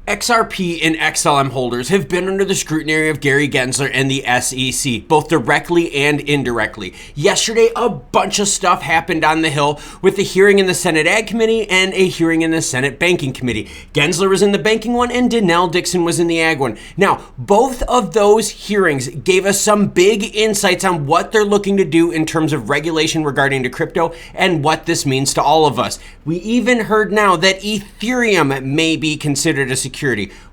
XRP and XLM holders have been under the scrutiny of Gary Gensler and the SEC, both directly and indirectly. Yesterday, a bunch of stuff happened on the Hill with a hearing in the Senate Ag Committee and a hearing in the Senate Banking Committee. Gensler was in the banking one and Denelle Dixon was in the ag one. Now, both of those hearings gave us some big insights on what they're looking to do in terms of regulation regarding to crypto and what this means to all of us. We even heard now that Ethereum may be considered a security.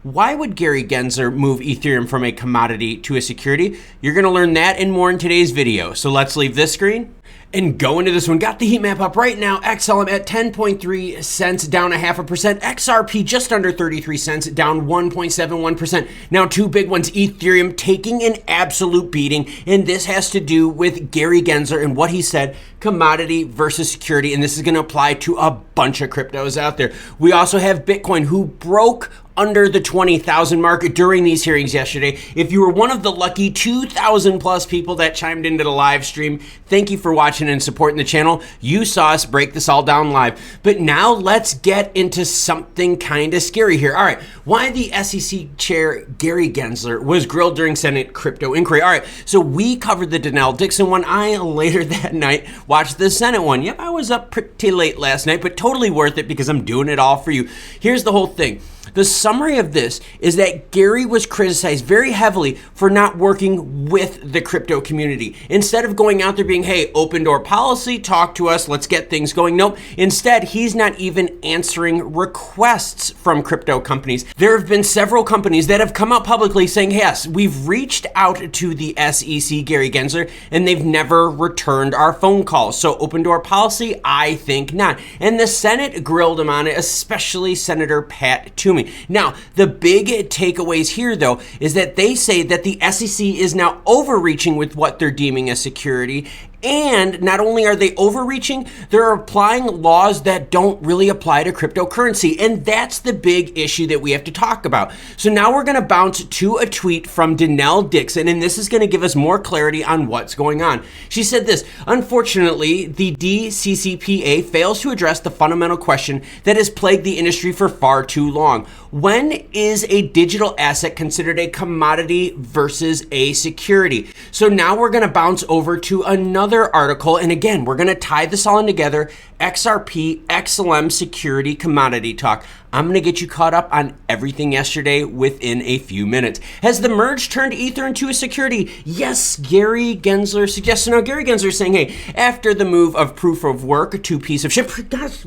Why would Gary Gensler move Ethereum from a commodity to a security? You're going to learn that and more in today's video. So let's leave this screen and go into this one. Got the heat map up right now. XLM at 10.3 cents, down 0.5%. XRP just under 33 cents, down 1.71%. Now two big ones. Ethereum taking an absolute beating, and this has to do with Gary Gensler and what he said, commodity versus security, and this is going to apply to a bunch of cryptos out there. We also have Bitcoin, who broke under the 20,000 mark during these hearings yesterday. If you were one of the lucky 2,000 plus people that chimed into the live stream, thank you for watching and supporting the channel. You saw us break this all down live. But now let's get into something kind of scary here. All right, why the SEC chair Gary Gensler was grilled during Senate crypto inquiry. All right, so we covered the Denelle Dixon one. I later that night watched the Senate one. Yep, I was up pretty late last night, but totally worth it because I'm doing it all for you. Here's the whole thing. The summary of this is that Gary was criticized very heavily for not working with the crypto community. Instead of going out there being, hey, open door policy, talk to us, let's get things going. Nope. Instead, he's not even answering requests from crypto companies. There have been several companies that have come out publicly saying, yes, we've reached out to the SEC, Gary Gensler, and they've never returned our phone calls. So open door policy, I think not. And the Senate grilled him on it, especially Senator Pat Toomey. Now, the big takeaways here, though, is that they say that the SEC is now overreaching with what they're deeming a security. And not only are they overreaching, they're applying laws that don't really apply to cryptocurrency. And that's the big issue that we have to talk about. So now we're going to bounce to a tweet from Denelle Dixon, and this is going to give us more clarity on what's going on. She said this: unfortunately, the DCCPA fails to address the fundamental question that has plagued the industry for far too long. When is a digital asset considered a commodity versus a security? So now we're going to bounce over to another article, and again, we're going to tie this all in together. XRP, XLM, security, commodity talk. I'm going to get you caught up on everything yesterday within a few minutes. Has the merge turned Ether into a security? Yes, Gary Gensler suggests. So now Gary Gensler is saying, hey, after the move of proof of work to piece of shit,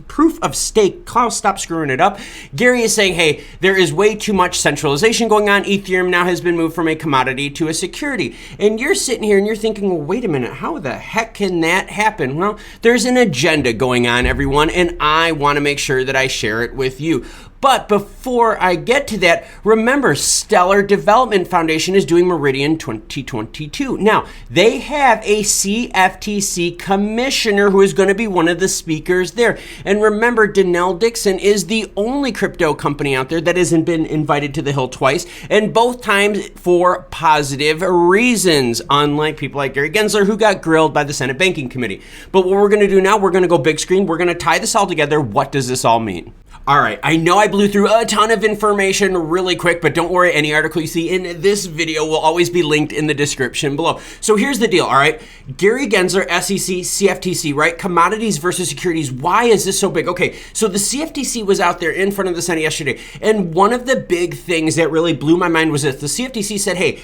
proof of stake, Klaus, stop screwing it up. Gary is saying, hey, there is way too much centralization going on. Ethereum now has been moved from a commodity to a security. And you're sitting here and you're thinking, well, wait a minute, how the heck can that happen? Well, there's an agenda going on, everyone, and I want to make sure that I share it with you. But before I get to that, remember, Stellar Development Foundation is doing Meridian 2022. Now, they have a CFTC commissioner who is going to be one of the speakers there. And remember, Denelle Dixon is the only crypto company out there that hasn't been invited to the Hill twice, and both times for positive reasons, unlike people like Gary Gensler, who got grilled by the Senate Banking Committee. But what we're going to do now, we're going to go big screen. We're going to tie this all together. What does this all mean? All right, I know I blew through a ton of information really quick, but don't worry, any article you see in this video will always be linked in the description below. So here's the deal, all right? Gary Gensler, SEC, CFTC, right? Commodities versus securities. Why is this so big? Okay, so the CFTC was out there in front of the Senate yesterday, and one of the big things that really blew my mind was this. The CFTC said, hey,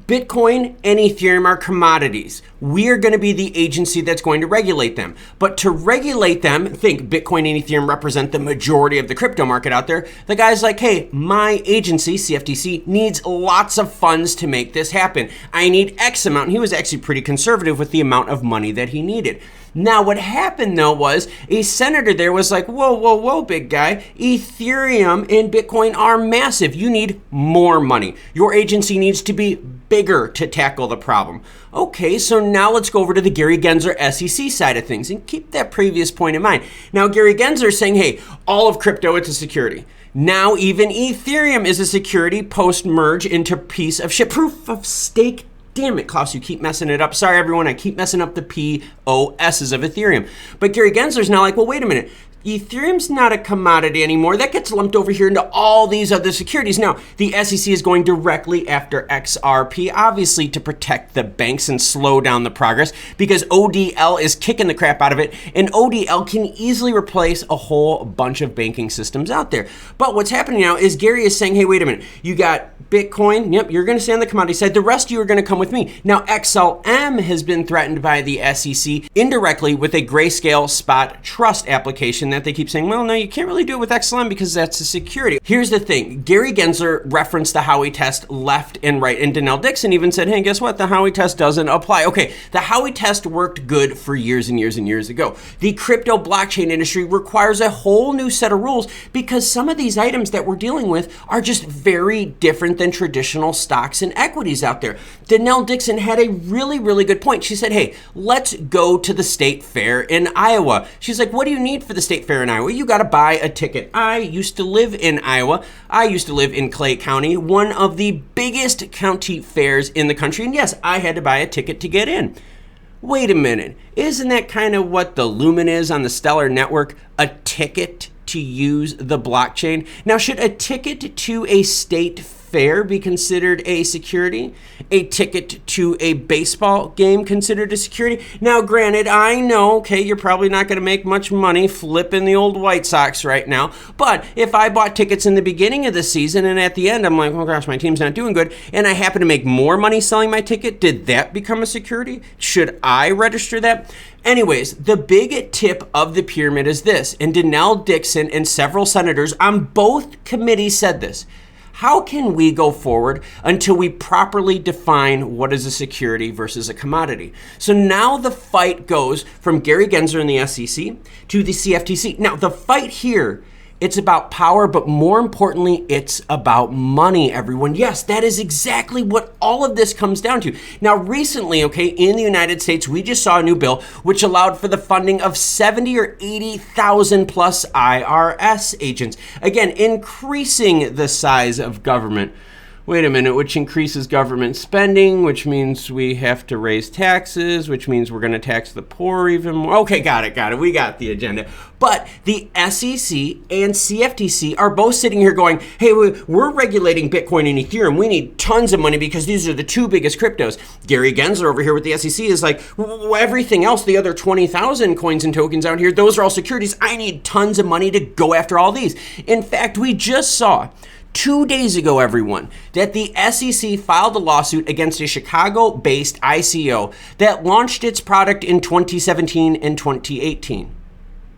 Bitcoin and Ethereum are commodities. We are going to be the agency that's going to regulate them. But to regulate them, think Bitcoin and Ethereum represent the majority of the crypto market out there. The guy's like, hey, my agency, CFTC, needs lots of funds to make this happen. I need X amount. And he was actually pretty conservative with the amount of money that he needed. Now, what happened, though, was a senator there was like, whoa, whoa, whoa, big guy. Ethereum and Bitcoin are massive. You need more money. Your agency needs to be bigger to tackle the problem. Okay, so now let's go over to the Gary Gensler SEC side of things and keep that previous point in mind. Now, Gary Gensler is saying, hey, all of crypto, it's a security. Now, even Ethereum is a security post-merge into piece of shit. Proof of stake Damn it, Klaus, you keep messing it up. Sorry, everyone, I keep messing up the POSs of Ethereum. But Gary Gensler's now like, well, wait a minute. Ethereum's not a commodity anymore. That gets lumped over here into all these other securities. Now, the SEC is going directly after XRP, obviously to protect the banks and slow down the progress, because ODL is kicking the crap out of it, and ODL can easily replace a whole bunch of banking systems out there. But what's happening now is Gary is saying, hey, wait a minute, you got Bitcoin, yep, you're going to stay on the commodity side. The rest of you are going to come with me. Now, XLM has been threatened by the SEC indirectly with a Grayscale spot trust application that they keep saying, well, no, you can't really do it with XLM because that's a security. Here's the thing. Gary Gensler referenced the Howey test left and right, and Denelle Dixon even said, hey, guess what? The Howey test doesn't apply. Okay, the Howey test worked good for years and years and years ago. The crypto blockchain industry requires a whole new set of rules because some of these items that we're dealing with are just very different than traditional stocks and equities out there. Denelle Dixon had a really, really good point. She said, hey, let's go to the state fair in Iowa. She's like, what do you need for the state fair in Iowa? You got to buy a ticket. I used to live in Iowa. I used to live in Clay County, one of the biggest county fairs in the country. And yes, I had to buy a ticket to get in. Wait a minute. Isn't that kind of what the Lumen is on the Stellar network? A ticket to use the blockchain? Now, should a ticket to a state fair be considered a security? A ticket to a baseball game considered a security? Now, granted, I know, okay, you're probably not going to make much money flipping the old White Sox right now, but if I bought tickets in the beginning of the season and at the end I'm like, oh gosh, my team's not doing good, and I happen to make more money selling my ticket, did that become a security? Should I register that? Anyways, the big tip of the pyramid is this, and Denelle Dixon and several senators on both committees said this. How can we go forward until we properly define what is a security versus a commodity? So now the fight goes from Gary Gensler in the SEC to the CFTC. Now the fight here, it's about power, but more importantly, it's about money, everyone. Yes, that is exactly what all of this comes down to. Now, recently, okay, in the United States, we just saw a new bill which allowed for the funding of 70 or 80,000 plus IRS agents. Again, increasing the size of government. Wait a minute, which increases government spending, which means we have to raise taxes, which means we're going to tax the poor even more. Okay, got it. We got the agenda. But the SEC and CFTC are both sitting here going, hey, we're regulating Bitcoin and Ethereum. We need tons of money because these are the two biggest cryptos. Gary Gensler over here with the SEC is like, everything else, the other 20,000 coins and tokens out here, those are all securities. I need tons of money to go after all these. In fact, we just saw 2 days ago, everyone, that the SEC filed a lawsuit against a Chicago-based ICO that launched its product in 2017 and 2018.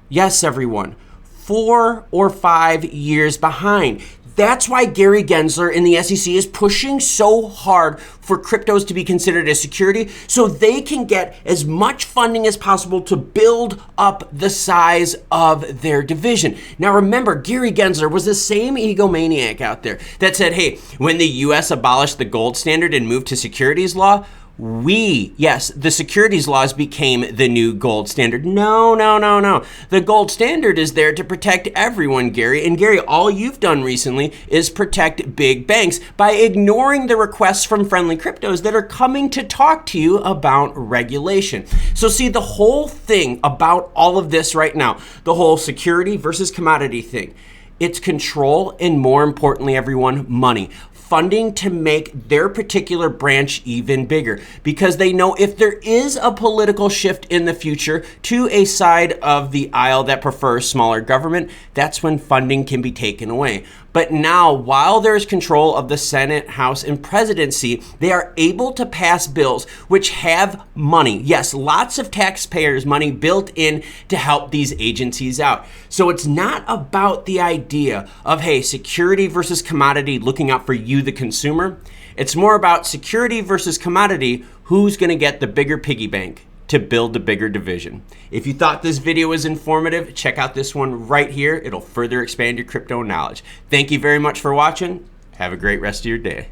Yes, everyone, 4 or 5 years behind. That's why Gary Gensler in the SEC is pushing so hard for cryptos to be considered a security so they can get as much funding as possible to build up the size of their division. Now remember, Gary Gensler was the same egomaniac out there that said, hey, when the US abolished the gold standard and moved to securities law, the securities laws became the new gold standard. No. The gold standard is there to protect everyone, Gary. And Gary, all you've done recently is protect big banks by ignoring the requests from friendly cryptos that are coming to talk to you about regulation. So see, the whole thing about all of this right now, the whole security versus commodity thing, it's control and, more importantly, everyone, money. Funding to make their particular branch even bigger, because they know if there is a political shift in the future to a side of the aisle that prefers smaller government, that's when funding can be taken away. But now, while there's control of the Senate, House, and presidency, they are able to pass bills which have money. Yes, lots of taxpayers' money built in to help these agencies out. So it's not about the idea of, hey, security versus commodity, looking out for you, the consumer. It's more about security versus commodity, who's going to get the bigger piggy bank to build the bigger division. If you thought this video was informative, check out this one right here. It'll further expand your crypto knowledge. Thank you very much for watching. Have a great rest of your day.